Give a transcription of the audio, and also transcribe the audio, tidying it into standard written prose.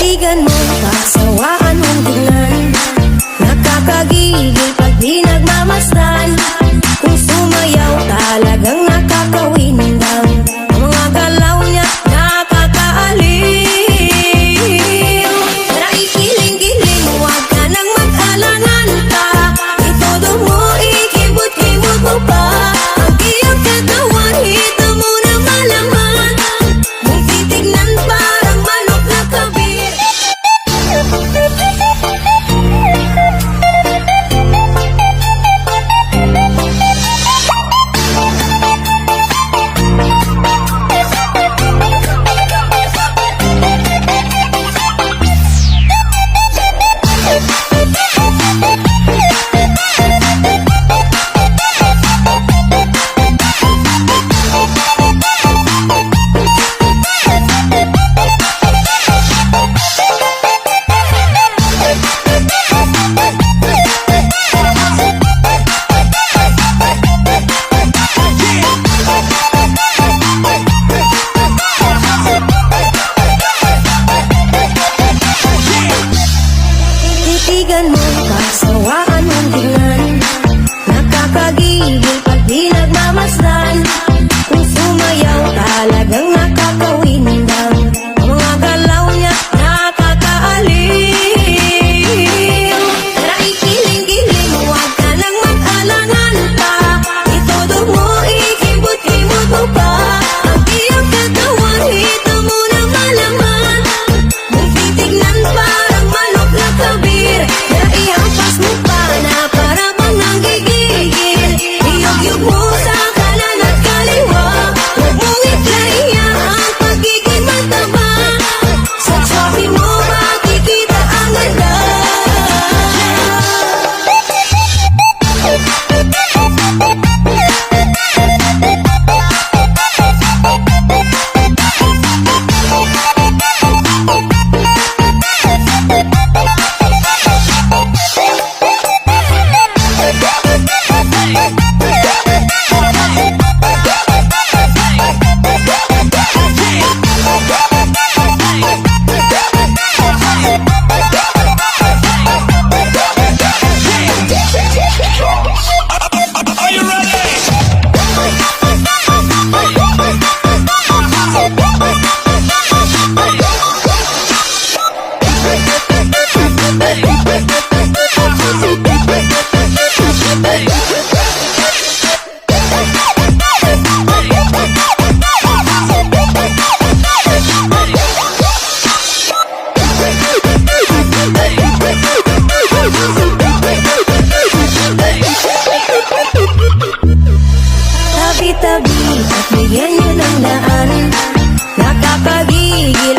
Titigan mo, kasawaan mong tingnan. Nakakagigil pag di nagmamasdan. Kung sumayaw talagang nakakawindang. Ang mga galaw niya nakakaaliw. Tara ikiling-giling, huwag ka nang mag-alangan pa. Itodo mo, ikibot-kibot mo pa. Ang iyong katawan, ito mo na malaman. Kung titignan parang manok na kabir. Titigan mo, kasawaan mong tingnan. Nakakagigil pag di nagmamasdan. Kung sumayaw talagang nakakawindang. Ang mga galaw niya nakakaaliw. Tara ikiling-giling, huwag ka nang mag-alangan pa. Itodo mo, ikibot-kibot mo pa. Ang iyong katawan, ito mo na malaman. Kung titignan parang manok na kabir. Naihampas mo pa na para bang nanggigigil. Iyog-yog mo sa kanan at kaliwa. Huwag mong iklaiya ang pagiging mataba. Sa tsoke mo makikita ang ganda. Tabi-tabi at bigyan nyo ng daan. Nakakagigil